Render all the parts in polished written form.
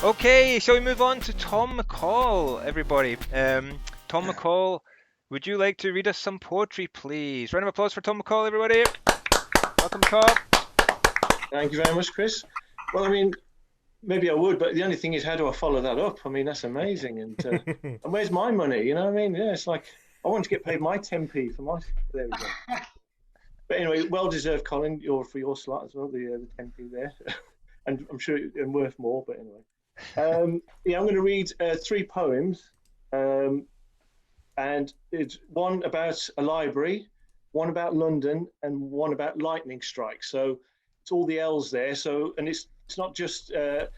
Okay, shall we move on to Tom McCall, everybody? Tom McCall, would you like to read us some poetry, please? Round of applause for Tom McCall, everybody. Welcome, Tom. Thank you very much, Chris. Well, I mean, maybe I would, but the only thing is, how do I follow that up? I mean, that's amazing. And where's my money? You know what I mean? Yeah, it's like I want to get paid my 10p for my. There we go. But anyway, well deserved, Colin, for your slot as well. The 10p there, and I'm sure it's worth more. But anyway, yeah, I'm going to read 3 poems, and it's one about a library, one about London, and one about lightning strikes. So it's all the L's there. So, and it's not just that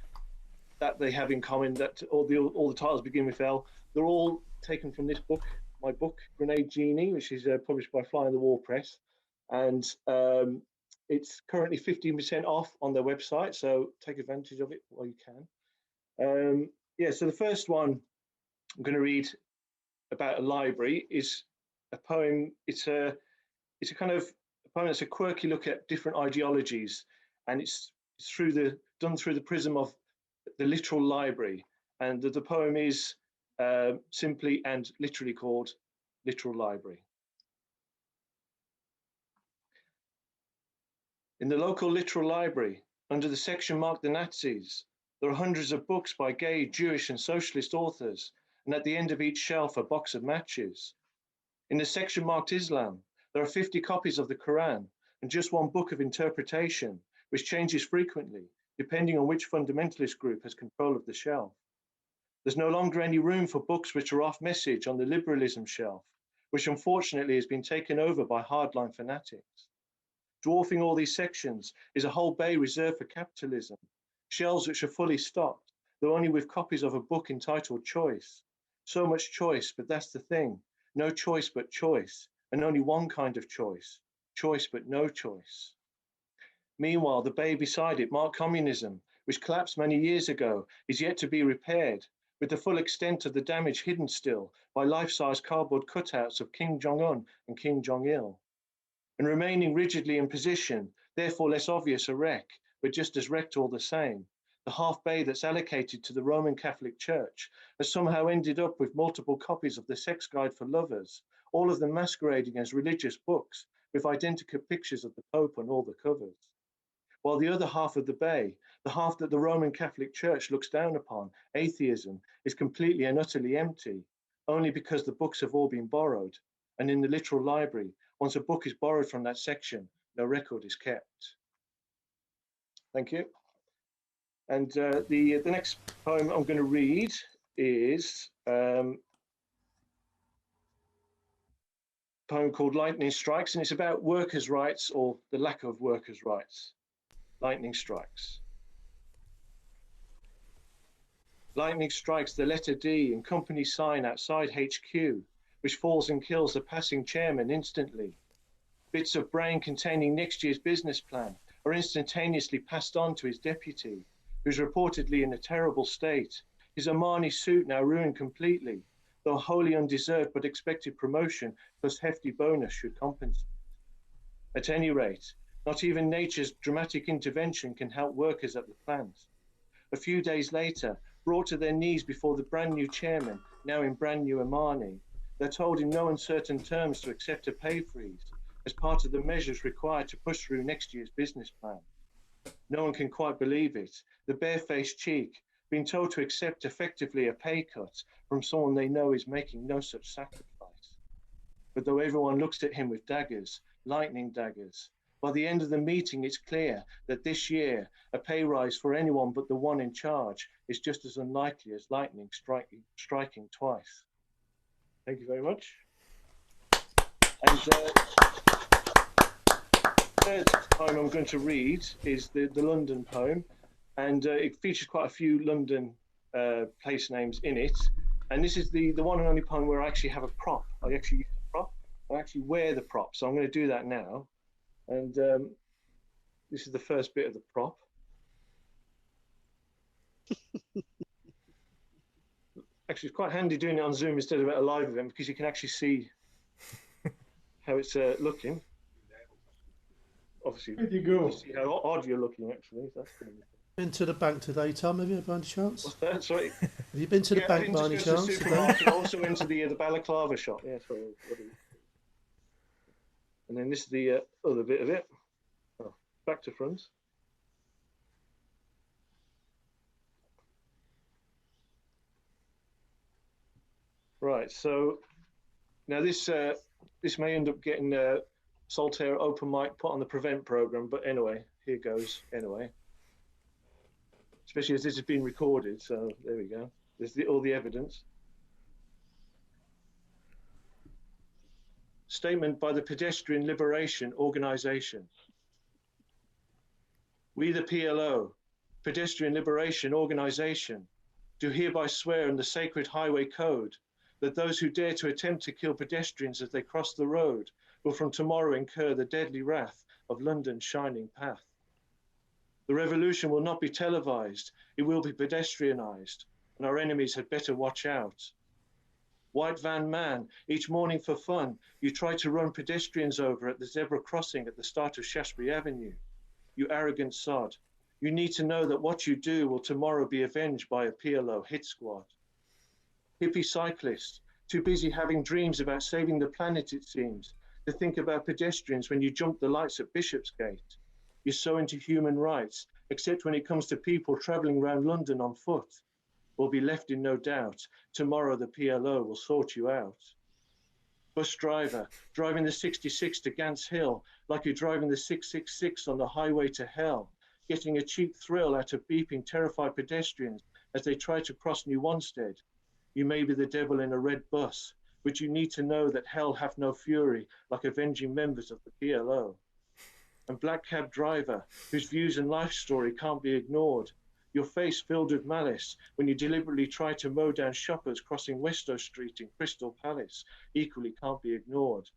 they have in common that all the titles begin with L. They're all taken from this book, my book, Grenade Genie, which is published by Fly on the Wall Press, and it's currently 15% off on their website. So take advantage of it while you can. Yeah. So the first one I'm going to read about a library is a poem. It's a kind of a poem that's a quirky look at different ideologies, and it's done through the prism of the literal library. And the poem is simply and literally called Literal Library. In the local literal library, under the section marked the Nazis, there are hundreds of books by gay, Jewish and socialist authors, and at the end of each shelf a box of matches. In the section marked Islam, there are 50 copies of the Quran and just one book of interpretation, which changes frequently, depending on which fundamentalist group has control of the shelf. There's no longer any room for books which are off message on the liberalism shelf, which unfortunately has been taken over by hardline fanatics. Dwarfing all these sections is a whole bay reserved for capitalism, shelves which are fully stocked, though only with copies of a book entitled Choice. So much choice, but that's the thing. No choice but choice, and only one kind of choice. Choice but no choice. Meanwhile, the bay beside it, marked Communism, which collapsed many years ago, is yet to be repaired, with the full extent of the damage hidden still by life-size cardboard cutouts of Kim Jong-un and Kim Jong-il. And remaining rigidly in position, therefore less obvious a wreck, but just as wrecked all the same, the half bay that's allocated to the Roman Catholic Church has somehow ended up with multiple copies of the Sex Guide for Lovers, all of them masquerading as religious books with identical pictures of the Pope on all the covers. While the other half of the bay, the half that the Roman Catholic Church looks down upon, atheism, is completely and utterly empty, only because the books have all been borrowed. And in the literal library, once a book is borrowed from that section, no record is kept. Thank you. And the next poem I'm going to read is a poem called Lightning Strikes, and it's about workers' rights or the lack of workers' rights. Lightning strikes. Lightning strikes the letter D and company sign outside HQ, which falls and kills the passing chairman instantly. Bits of brain containing next year's business plan are instantaneously passed on to his deputy, who's reportedly in a terrible state, his Armani suit now ruined completely, though wholly undeserved but expected promotion plus hefty bonus should compensate. At any rate, not even nature's dramatic intervention can help workers at the plant. A few days later, brought to their knees before the brand new chairman, now in brand new Armani, they're told in no uncertain terms to accept a pay freeze as part of the measures required to push through next year's business plan. No one can quite believe it, the barefaced cheek, being told to accept effectively a pay cut from someone they know is making no such sacrifice. But though everyone looks at him with daggers, lightning daggers, by the end of the meeting, it's clear that this year, a pay rise for anyone but the one in charge is just as unlikely as lightning striking twice. Thank you very much. And the third poem I'm going to read is the London poem, and it features quite a few London place names in it. And this is the one and only poem where I actually have a prop. I actually use a prop. I actually wear the prop, so I'm going to do that now. And this is the first bit of the prop. Actually, it's quite handy doing it on Zoom instead of at a live event because you can actually see how it's looking. Obviously, There you go. You see how odd you're looking, actually. So that's pretty good. Been to the bank today, Tom? Have you, by any chance? What's that? Sorry. Have you been to the bank by any chance? The supermarket. Also into the balaclava shop. Yeah, sorry. And then this is the other bit of it. Oh, back to front. Right. So now this may end up getting Saltire open mic put on the prevent program, but anyway, here goes. Anyway. Especially as this has been recorded, so there we go. There's all the evidence. Statement by the Pedestrian Liberation Organisation. We, the PLO, Pedestrian Liberation Organisation, do hereby swear in the Sacred Highway Code that those who dare to attempt to kill pedestrians as they cross the road will from tomorrow incur the deadly wrath of London's shining path. The revolution will not be televised, it will be pedestrianised, and our enemies had better watch out. White van man, each morning for fun, you try to run pedestrians over at the zebra crossing at the start of Shaftesbury Avenue. You arrogant sod, you need to know that what you do will tomorrow be avenged by a PLO hit squad. Hippie cyclist, too busy having dreams about saving the planet, it seems, to think about pedestrians when you jump the lights at Bishopsgate. You're so into human rights, except when it comes to people travelling around London on foot. Will be left in no doubt. Tomorrow the PLO will sort you out. Bus driver, driving the 66 to Gants Hill, like you're driving the 666 on the highway to hell, getting a cheap thrill out of beeping terrified pedestrians as they try to cross New Wanstead. You may be the devil in a red bus, but you need to know that hell hath no fury like avenging members of the PLO. And black cab driver, whose views and life story can't be ignored. Your face filled with malice when you deliberately try to mow down shoppers crossing Westow Street in Crystal Palace, equally can't be ignored.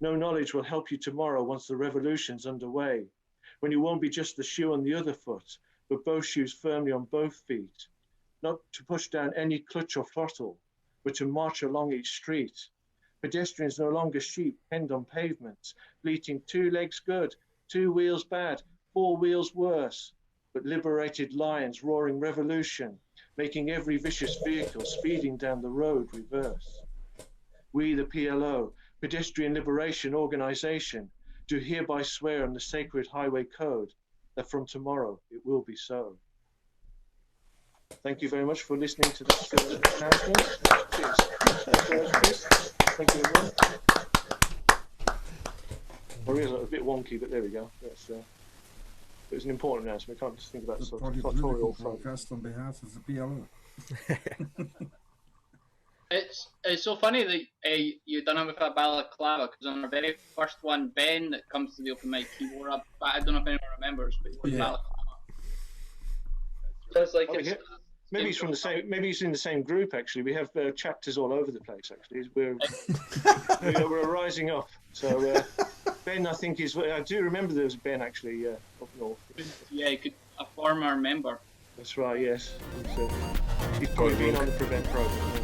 No knowledge will help you tomorrow once the revolution's underway, when you won't be just the shoe on the other foot, but both shoes firmly on both feet. Not to push down any clutch or throttle, but to march along each street. Pedestrians no longer sheep penned on pavements, bleating 2 legs good, 2 wheels bad, 4 wheels worse, but liberated lions roaring revolution, making every vicious vehicle speeding down the road reverse. We, the PLO, Pedestrian Liberation Organisation, do hereby swear on the Sacred Highway Code that from tomorrow it will be so. Thank you very much for listening to this announcement. Cheers. Thank you, everyone. Well, it was a bit wonky, but there we go. That's, it was an important announcement. We can't just think about the sartorial broadcast on behalf of the PLO. It's so funny that you done it with a balaclava, because on our very first one, Ben, that comes to the open mic, he wore up. I don't know if anyone remembers, but he wore a balaclava. So it's like maybe he's from the same. Maybe he's in the same group. Actually, we have chapters all over the place. Actually, we're rising up. So Ben, I think is. I do remember there was Ben actually up north. Yeah, a former member. That's right. Yes, he's probably been on the prevent program.